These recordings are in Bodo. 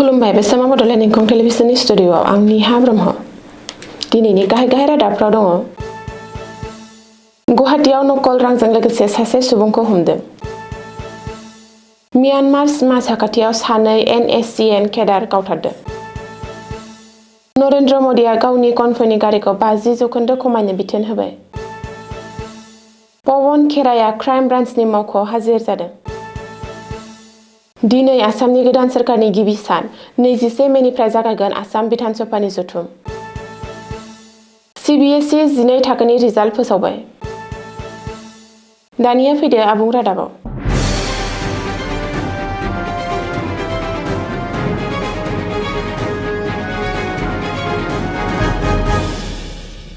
खुलुमबाय बेसामा बडलेण्ड एंखं टेलिभिजननि स्टुडिअ'आव आं निहा ब्रह्म। दिनैनि गाहाय रादाबफ्राव दङ। गुवाहाटीआव नकल रांजों लोगोसे सासे सुबुंखौ हमदों। म्यानमार सीमा साखाथियाव सानै NSCN केडार गावथारदों। नरेन्द्र मदिया गावनि कनभयनि गारिखौ 50% खमायनो बिथोन होबाय। पवन खेराया क्राइम ब्रान्चनि मावख'आव हाजिर जादों। दिनै आसामनि गोदान सोरखारनि गिबि सान 21 मेनिफ्राय जागायगोन आसाम बिधान सभानि जथुम। CBSE 12 थाखोनि रिजाल्ट फोसावबाय। दानिया फैदो आबुं रादाबाव।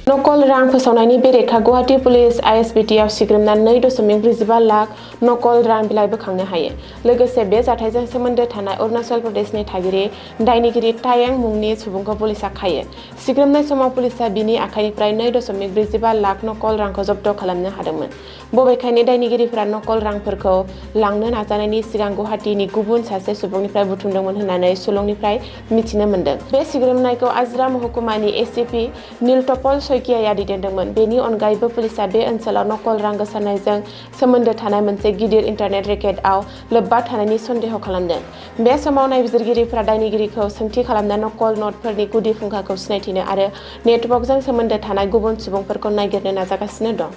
नकल रां फोसावनायनि बेरेखा गुवाहाटी पुलिस ISBTआव सिग्रोमना 2.45 लाख नकल रां बिलाइ बोखांनो हायो। लोगोसे बे जाथायजों सोमोन्दो थानाय अरुणाचल प्रदेशनि थागिरि दायनिगिरि तायें मुंनि सुबुंखौ पुलिसआ खायो। सिग्रोमनाय समाव पुलिसआ बिनि आखाइनिफ्राय 2.45 लाख नकल रांखौ जब्द खालामनो हादोंमोन। बबेखानि दायनिगिरिफोरा नकल रांफोरखौ लांनो नाजानायनि सिगां गुवाहाटीनि गुबुन सासे सुबुंनिफ्राय बुथुमदोंमोन होननानै सुलुंनिफ्राय मिथिनो मोन्दों। बे सिग्रोमनायखौ आजरा महकुमानि ACP नीलतपल सयकियाया दैदेनदोंमोन। बेनि अनगायैबो पुलिसआ बे ओनसोलाव नकल रां गोसारनायजों सोमोन्दो थानाय मोनसे गिदिर इन्टारनेट रेकेटआव लोब्बा थानायनि सन्देह खालामदों। बे समाव नायबिजिरगिरिफोरा दायनिगिरिखौ सोंथि खालामना नकल नटफोरनि गुदि फुंखाखौ सिनायथिनो आरो नेटवर्कजों सोमोन्दो थानाय गुबुन सुबुंफोरखौ नागिरनो नाजागासिनो दं।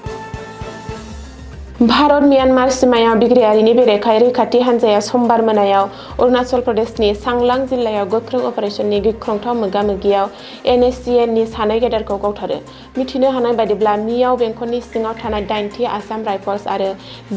भारत म्यानमार सीमायाव बिग्रायारिनि बेरेखायै रैखाथि हान्जाया समबार मोनायाव अरुणाचल प्रदेशनि चांलां जिल्लायाव गोख्रों अपारेशननि गिख्रंथाव मोगा-मोगियाव NSCNनि सानै गेदेरखौ गावथारो। मिथिनो हानाय बायदिब्ला मियाव बेंखननि सिङाव थानाय 8थि आसाम राइफल्स आरो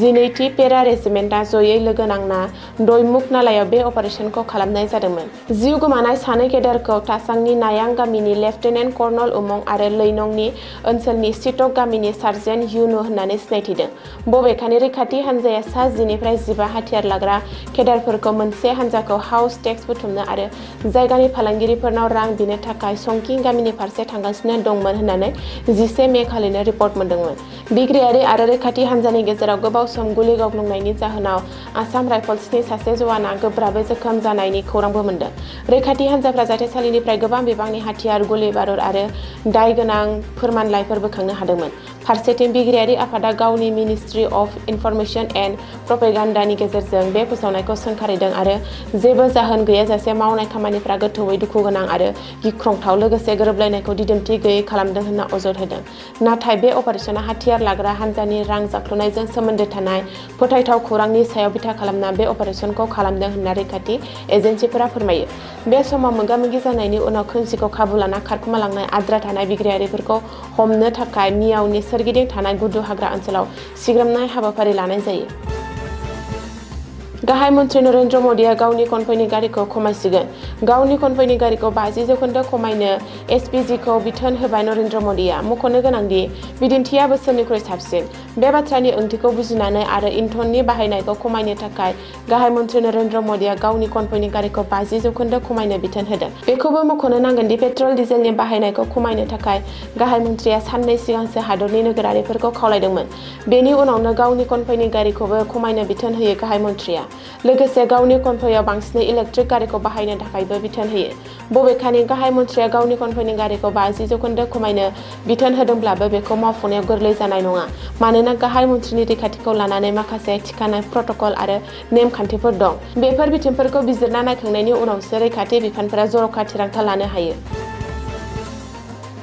12थि पेरा रेजिमेन्टआ जयै लोगो नांना दयमुख नालायाव बे अपारेशनखौ खालामनाय जादोंमोन। जिउ गोमानाय सानै गेदेरखौ तासांनि नायां गामिनि लेफ्टेनेन्ट कर्नल उमं आरो लैनंनि ओनसोलनि सिटक गामिनि सार्जेन्ट युनु होननानै सिनायथिदों। बबेखानि रैखाथि हान्जाया सा 10 निफ्राय 15 हाथियार लाग्रा केडारफोरखौ मोनसे हान्जाखौ हाउस टेक्स बुथुमनो आरो जायगानि फालांगिरिफोरनाव रां बिनो थाखाय संकिं गामिनि फारसे थांगासिनो दंमोन होननानै 11 मे खालिनो रिपर्ट मोन्दोंमोन। बिग्रायारि आरो रैखाथि हान्जानि गेजेराव गोबाव सम गुलि गावग्लुंनायनि जाहोनाव आसाम राइफल्सनि सासे जवाना गोब्राबै जोखोम जानायनि खौरांबो मोन्दों। रैखाथि हान्जाफ्रा जाथायसालिनिफ्राय गोबां बिबांनि हाथियार, गुलि बारुद आरो दाय गोनां फोरमानलाइफोर बोखांनो हादोंमोन। फारसेथिं बिग्रायारि आफादा गावनि मिनिस्ट्रि अफ इनफरमेशन एन्ड प्रपेगान्डानि गेजेरजों बे फोसावनायखौ सोंखारिदों आरो जेबो जाहोन गैयाजासे मावनाय खामानिफ्रा गोथौवै दुखु गोनां आरो गिख्रंथाव लोगोसे गोरोबलायनायखौ दिदोमथि गैयै खालामदों होनना अजद होदों। नाथाय बे अपारेशना हाथियार लाग्रा हान्जानि रां जाख्ल'नायजों सोमोन्दो थानाय फोथायथाव खौरांनि सायाव बिथा खालामना बे अपारेशनखौ खालामदों होनना रैखाथि एजेन्सिफोरा फोरमायो। बे समाव मोगा-मोगि जानायनि उनाव खोमसिखौ खाबु लाना खारखोमालांनाय आद्रा थानाय बिग्रायारिफोरखौ हमनो थाखाय मियावनि सोरगिदिं थानाय गुदु हाग्रा ओनसोलाव सिग्रोमनाय हाबाफारि लानाय जायो। गाहाय मन्थ्रि नरेन्द्र मदिया गावनि कनभयनि गारिखौ खमायसिगोन। गावनि कनभयनि गारिखौ 50% खमायनो SPGखौ बिथोन होबाय नरेन्द्र मदिया। मख'नो गोनांदि बिदिन्थिया बोसोरनिख्रुइ साबसिन। बे बाथ्रानि ओंथिखौ बुजिनानै आरो इन्धननि बाहायनायखौ खमायनो थाखाय गाहाय मन्थ्रि नरेन्द्र मदिया गावनि कनभयनि गारिखौ 50% खमायनो बिथोन होदों। बेखौबो मख'नो नांगोन दि पेट्रल डिजेलनि बाहायनायखौ खमायनो थाखाय गाहाय मन्थ्रिया साननै सिगांसो हादरनि नोगोरारिफोरखौ खावलायदोंमोन। बेनि उनावनो गावनि कनभयनि गारिखौबो खमायनो बिथोन होयो गाहाय मन्थ्रिया। लोगोसे गावनि कनभयआव बांसिनै इलेक्ट्रिक गारिखौ बाहायनो थाखायबो बिथोन होयो। बबेखानि गाहाय मन्थ्रिया गावनि कनभयनि गारिखौ 50% खमायनो बिथोन होदोंब्लाबो बेखौ मावफुंनायाव गोरलै जानाय नङा। मानोना गाहाय मन्थ्रिनि रैखाथिखौ लानानै माखासे थिखानाय प्रट'कल आरो नेम-खान्थिफोर दं। बेफोर बिथिंफोरखौ बिजिरना नायखांनायनि उनावसो रैखाथि बिफानफोरा जर'खा थिरांथा लानो हायो।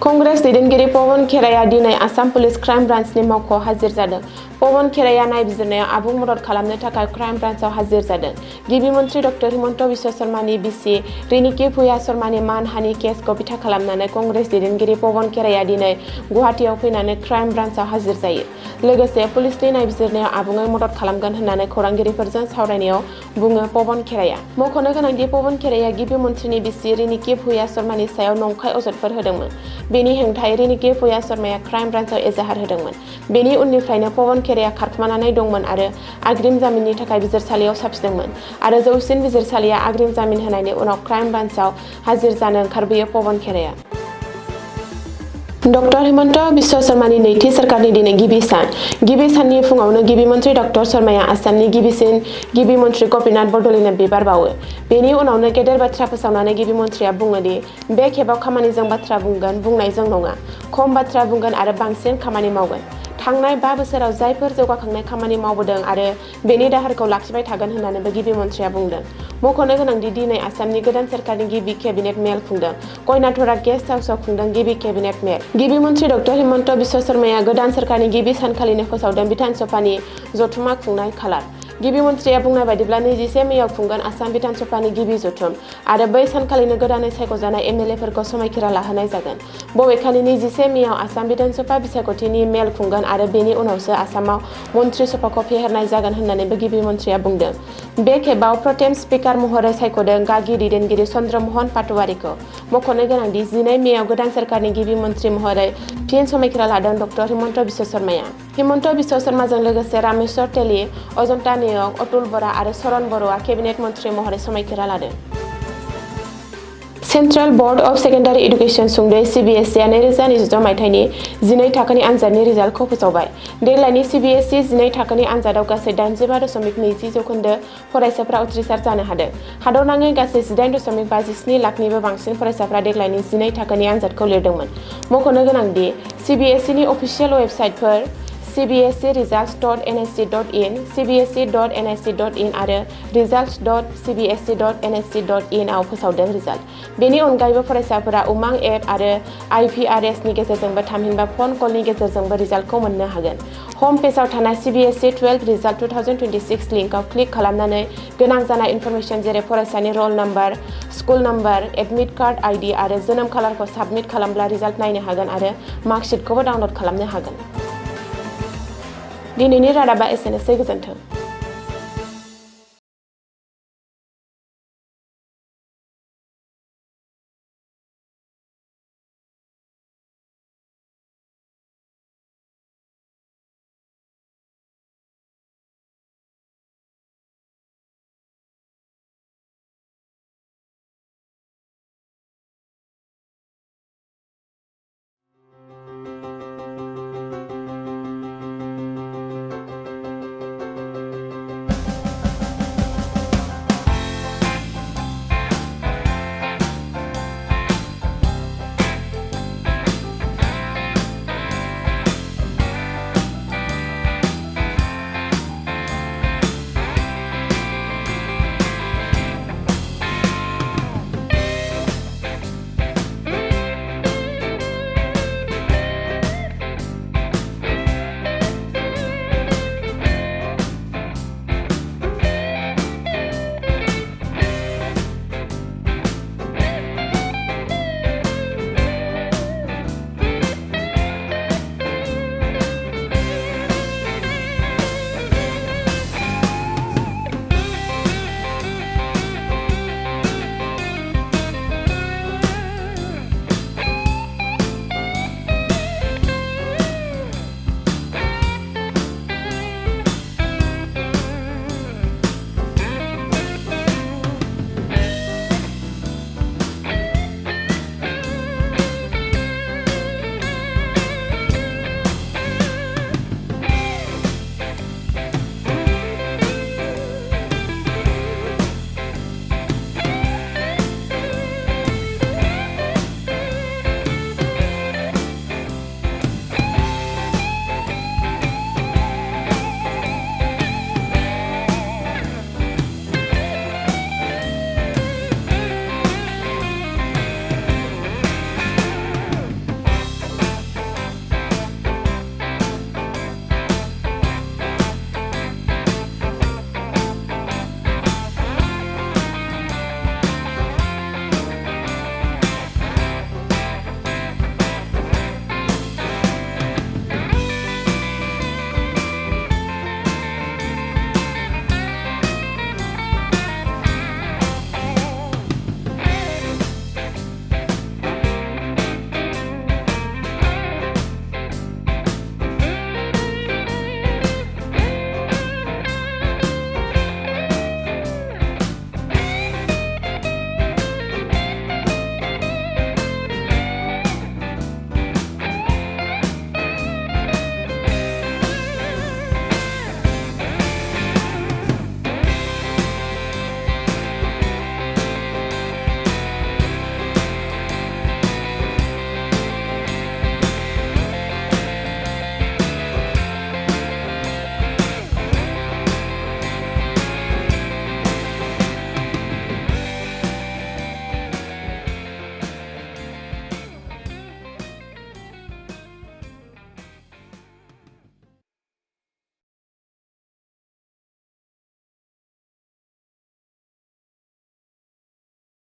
कंग्रेस दैदेनगिरि पवन खेराया दिनै आसाम पुलिस क्राइम ब्रान्चनि मावख'आव हाजिर जादों। पवन खेराया नायबिजिरनायाव आबुं मदद खालामनो थाखाय क्राइम ब्रान्चआव हाजिर जादों। गिबि मन्थ्रि डक्टर हिमन्त बिश्व शर्मानि बिसि रिनिकी भुया शर्मानि मानहानि केसखौ बिथा खालामनानै कंग्रेस दैदेनगिरि पवन खेराया दिनै गुवाहाटीआव फैनानै क्राइम ब्रान्चआव हाजिर जायो। लोगोसे पुलिसनि नायबिजिरनायाव आबुङै मदद खालामगोन होननानै खौरांगिरिफोरजों सावरायनायाव बुङो पवन खेराया। मख'नो गोनांदि पवन खेराया गिबि मन्थ्रिनि बिसि रिनिकी भुया शर्मानि सायाव नंखाय अजदफोर होदोंमोन। बेनि हेंथायै रिनिकी भुया शर्माया क्राइम ब्रान्चआव एजाहार होदोंमोन। बेनि उननिफ्रायनो पवन खेराया खारखोमानानै दंमोन आरो आग्रिम जामिननि थाखाय बिजिरसालियाव साबसिदोंमोन आरो जौसिन बिजिरसालिया आग्रिम जामिन होनायनि उनाव क्राइम ब्रान्चआव हाजिर जानो ओंखारबोयो पवन खेराया। डक्टर हिमन्त बिश्व शर्मानि नैथि सरकारनि दिनै गिबि साननि फुङावनो गिबि मन्थ्रि डक्टर शर्माया आसामनि गिबिसिन गिबि मन्थ्रि गपिनाथ बरद'लैनो बिबार बावो। बेनि उनावनो गेदेर बाथ्रा फोसावनानै गिबि मन्थ्रिया बुङो दि बे खेबाव खामानिजों बाथ्रा बुंगोन, बुंनायजों नङा, खम बाथ्रा बुंगोन आरो बांसिन खामानि मावगोन। थांनाय 5 बोसोराव जायफोर जौगाखांनाय खामानि मावबोदों आरो बेनि दाहारखौ लाखिबाय थागोन होननानैबो गिबि मन्थ्रिया बुंदों। मख'नो गोनांदि दिनै आसामनि गोदान सोरखारनि गिबि केबिनेट मेल खुंदों। कयनाटरा गेस्ट हाउसआव खुंदों गिबि केबिनेट मेल। गिबि मन्थ्रि डक्टर हिमन्त बिश्व शर्माया गोदान सोरखारनि गिबि सानखालिनो फोसावदों बिधान सभानि जथुमा खुंनाय खालार। गिबि मन्थ्रिया बुंनाय बायदिब्ला 21 मेआव खुंगोन आसाम बिधान सभानि गिबि जथुम आरो बै सानखालिनो गोदानै सायख'जानाय एमएलएफोरखौ समायखिरा लाहोनाय जागोन। बबेखानि 21 मेआव आसाम बिधान सभा बिसायख'थिनि मेल खुंगोन आरो बेनि उनावसो आसामाव मन्थ्रि सभाखौ फेहेरनाय जागोन होननानैबो गिबि मन्थ्रिया बुंदों। बे खेबाव प्रटेम स्पिकार महरै सायख'दों गागि दैदेनगिरि चन्द्र महन पाटवारीखौ। मख'नो गोनांदि 12 मेआव गोदान सोरखारनि गिबि मन्थ्रि महरै फिन समायखिरा लादों डक्टर हिमन्त बिश्व शर्माया। हिमन्त बिश्व शर्माजों लोगोसे रामेश्वर तेली, अजन्ता नेयग, अतुल बरा आरो चरण बर'आ केबिनेट मन्थ्रि महरै समायखिरा लादों। Central board of secondary education सुंद'यै CBSE 2026 मायथाइनि 12 थाखोनि आनजादनि रिजाल्टखौ फोसावबाय। देग्लायनि CBSE 12 थाखोनि आनजादाव गासै 85.20% फरायसाफ्रा उथ्रिसार जानो हादों। हादरनाङै गासै 18.57 लाखनिबो बांसिन फरायसाफ्रा देग्लायनि 12 थाखोनि आनजादखौ लिरदोंमोन। मख'नो गोनांदि CBSEनि अफिसियेल वेबसाइटफोर cbseresults.nsc.in, cbse.nsc.in आरो results.cbse.nsc.in आव फोसावदों रिजाल्ट। बेनि अनगायैबो फरायसाफोरा उमां एप आरो IPRSनि गेजेरजोंबो थामहिनबा फन कलनि गेजेरजोंबो रिजाल्टखौ मोननो हागोन। हम पेजआव थानाय CBSE 12 रिजाल्ट 2026 लिंकआव क्लिक खालामनानै गोनां जानाय इनफरमेसन जेरै फरायसानि रल number, school number, admit card ID आरो जोनोम खालारखौ साबमिट खालामब्ला रिजाल्ट नायनो हागोन आरो मार्कशीटखौबो डाउनल'ड खालामनो हागोन। दिनैनि रादाबा एसेनोसै, गोजोन्थों।